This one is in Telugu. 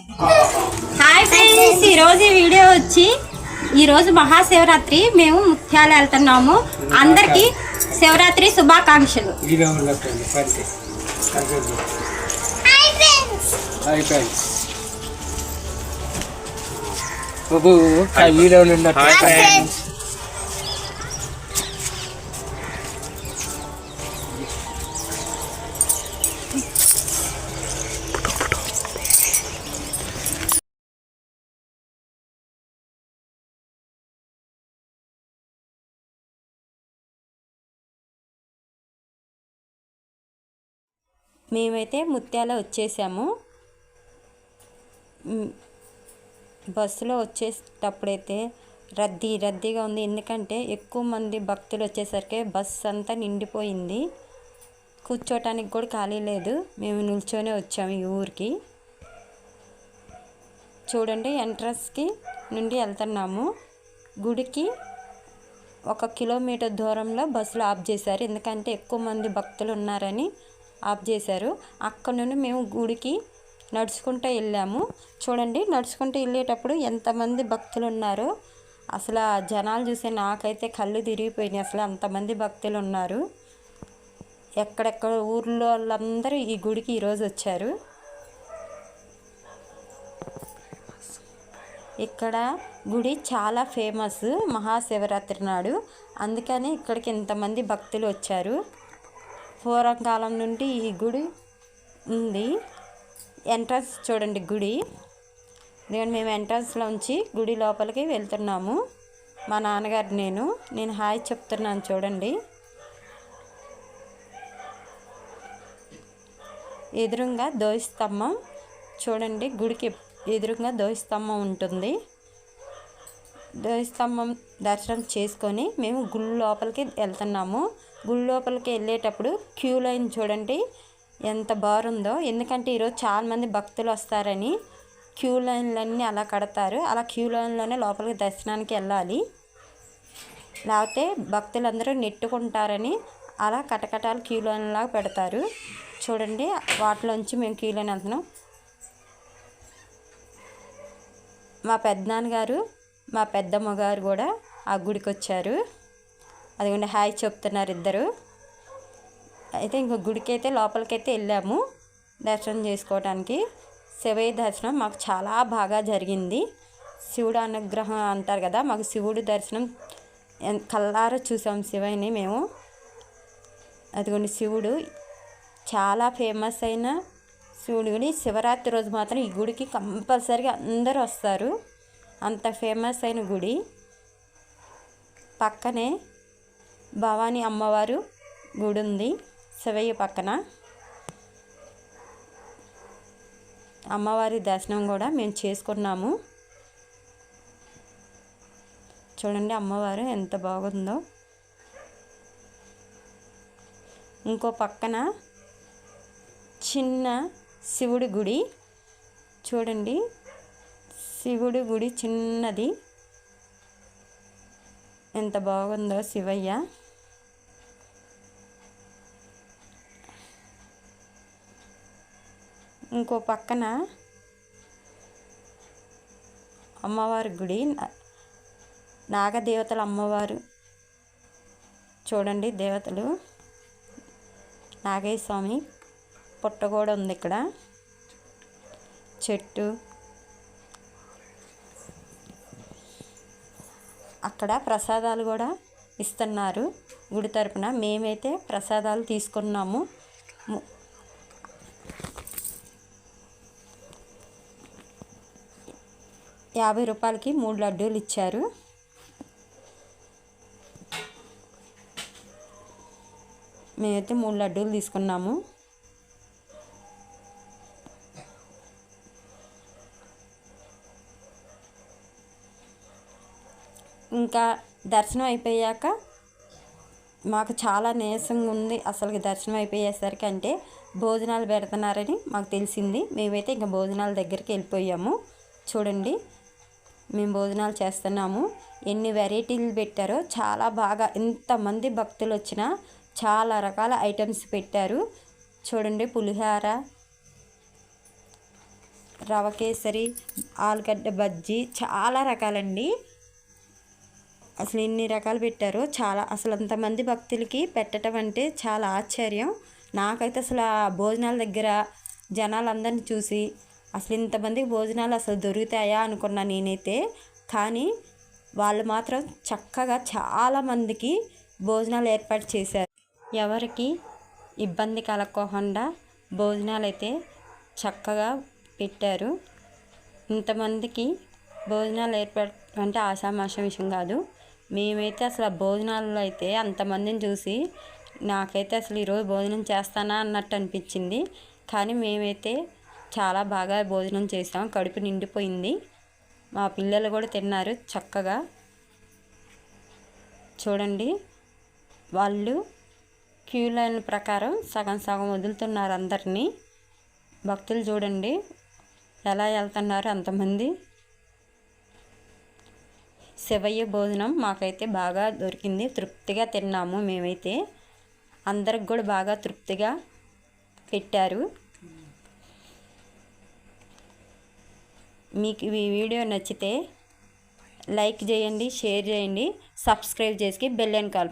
హాయ్ ఫ్రెండ్స్, ఈరోజు ఈ వీడియో వచ్చి ఈరోజు మహాశివరాత్రి మేము ముత్యాలు వెళ్తున్నాము. అందరికీ శివరాత్రి శుభాకాంక్షలు. మేమైతే ముత్యాల వచ్చేసాము. బస్సులో వచ్చేటప్పుడైతే రద్దీగా ఉంది. ఎందుకంటే ఎక్కువ మంది భక్తులు వచ్చేసరికి బస్సు అంతా నిండిపోయింది. కూర్చోటానికి కూడా ఖాళీ లేదు. మేము నిల్చొనే వచ్చాము ఈ ఊరికి. చూడండి, ఎంట్రన్స్కి నుండి వెళ్తున్నాము. గుడికి 1 కిలోమీటర్ దూరంలో బస్సులు ఆఫ్ చేశారు. ఎందుకంటే ఎక్కువ మంది భక్తులు ఉన్నారని ఆఫ్ చేశారు. అక్కడ నుండి మేము గుడికి నడుచుకుంటూ వెళ్ళాము. చూడండి, నడుచుకుంటూ వెళ్ళేటప్పుడు ఎంతమంది భక్తులు ఉన్నారో అసలు ఆ జనాలు చూసి నాకైతే కళ్ళు తిరిగిపోయినాయి. అసలు అంతమంది భక్తులు ఉన్నారు. ఎక్కడెక్కడ ఊర్లో వాళ్ళందరూ ఈ గుడికి ఈరోజు వచ్చారు. ఇక్కడ గుడి చాలా ఫేమస్ మహాశివరాత్రి నాడు. అందుకని ఇక్కడికి ఇంతమంది భక్తులు వచ్చారు. పూర్వకాలం నుండి ఈ గుడి ఉంది. ఎంట్రన్స్ చూడండి గుడి. మేము ఎంట్రన్స్లోంచి గుడి లోపలికి వెళ్తున్నాము. మా నాన్నగారు నేను హాయ్ చెప్తున్నాను. చూడండి, ఎదురుగా ధ్వజస్తంభం చూడండి. గుడికి ఎదురుగా ధ్వజస్తంభం ఉంటుంది. ధ్వజస్తంభం దర్శనం చేసుకొని మేము గుడి లోపలికి వెళ్తున్నాము. గుడి లోపలికి వెళ్ళేటప్పుడు క్యూ లైన్ చూడండి ఎంత బాగుందో. ఎందుకంటే ఈరోజు చాలామంది భక్తులు వస్తారని క్యూ లైన్లన్నీ అలా కడతారు. అలా క్యూ లైన్లోనే లోపలికి దర్శనానికి వెళ్ళాలి. లేకపోతే భక్తులందరూ నెట్టుకుంటారని అలా కటకటాలు క్యూ లైన్లాగా పెడతారు. చూడండి, వాటిలోంచి మేము క్యూ లైన్ వెళ్తున్నాం. మా పెద్దనాన్నగారు మా పెద్దమ్మ గారు కూడా ఆ గుడికి వచ్చారు. అదిగోండి హాయ్ చెప్తున్నారు ఇద్దరు. అయితే ఇంకో గుడికి అయితే లోపలికైతే వెళ్ళాము దర్శనం చేసుకోవడానికి. శివయ్య దర్శనం మాకు చాలా బాగా జరిగింది. శివుడు అనుగ్రహం అంటారు కదా, మాకు శివుడు దర్శనం కళ్ళారా చూసాం శివయ్యని మేము. అదిగోండి శివుడు చాలా ఫేమస్ అయిన శివుడిని. శివరాత్రి రోజు మాత్రం ఈ గుడికి కంపల్సరీగా అందరూ వస్తారు. అంత ఫేమస్ అయిన గుడి. పక్కనే భవానీ అమ్మవారు గుడి ఉంది శివయ్య పక్కన. అమ్మవారి దర్శనం కూడా మేము చేసుకున్నాము. చూడండి అమ్మవారు ఎంత బాగుందో. ఇంకో పక్కన చిన్న శివుడి గుడి చూడండి. శివుడి గుడి చిన్నది, ఎంత బాగుందో శివయ్య. ఇంకో పక్కన అమ్మవారి గుడి, నాగదేవతల అమ్మవారు చూడండి. దేవతలు నాగయ్య స్వామి పుట్ట కూడా ఉంది ఇక్కడ. చెట్టు అక్కడ ప్రసాదాలు కూడా ఇస్తున్నారు గుడి తరపున. మేమైతే ప్రసాదాలు తీసుకున్నాము. 50 రూపాయలకి 3 లడ్డూలు ఇచ్చారు. మేమైతే 3 లడ్డూలు తీసుకున్నాము. ఇంకా దర్శనం అయిపోయాక మాకు చాలా నీరసంగా ఉంది. అసలు దర్శనం అయిపోయేసరికి అంటే భోజనాలు పెడుతున్నారని మాకు తెలిసింది. మేమైతే ఇంకా భోజనాల దగ్గరికి వెళ్ళిపోయాము. చూడండి, మేము భోజనాలు చేస్తున్నాము. ఎన్ని వెరైటీలు పెట్టారో చాలా బాగా. ఎంతమంది భక్తులు వచ్చినా చాలా రకాల ఐటమ్స్ పెట్టారు. చూడండి, పులిహోర, రవ కేసరి, ఆలుగడ్డ బజ్జీ, చాలా రకాలండి. అసలు ఎన్ని రకాలు పెట్టారో అసలు అంతమంది భక్తులకి పెట్టడం అంటే చాలా ఆశ్చర్యం. నాకైతే అసలు ఆ భోజనాల దగ్గర జనాలందరినీ చూసి అసలు ఇంతమందికి భోజనాలు అసలు దొరుకుతాయా అనుకున్నా నేనైతే. కానీ వాళ్ళు మాత్రం చక్కగా చాలామందికి భోజనాలు ఏర్పాటు చేశారు. ఎవరికి ఇబ్బంది కలగకుండా భోజనాలు అయితే చక్కగా పెట్టారు. ఇంతమందికి భోజనాలు ఏర్పాటు అంటే ఆషామాషా విషయం కాదు. మేమైతే అసలు ఆ భోజనాల్లో అయితే అంతమందిని చూసి నాకైతే అసలు ఈరోజు భోజనం చేస్తానా అన్నట్టు అనిపించింది. కానీ మేమైతే చాలా బాగా భోజనం చేసాం, కడుపు నిండిపోయింది. మా పిల్లలు కూడా తిన్నారు చక్కగా. చూడండి, వాళ్ళు క్యూ లైన్ ప్రకారం సగం సగం వదులుతున్నారు అందరినీ. భక్తులు చూడండి ఎలా వెళ్తున్నారు అంతమంది. శివయ్య భోజనం మాకైతే బాగా దొరికింది, తృప్తిగా తిన్నాము మేమైతే. అందరికి కూడా బాగా తృప్తిగా పెట్టారు. మీకు ఈ వీడియో నచ్చితే లైక్ చేయండి, షేర్ చేయండి, సబ్స్క్రైబ్ చేసి బెల్ ఐకాన్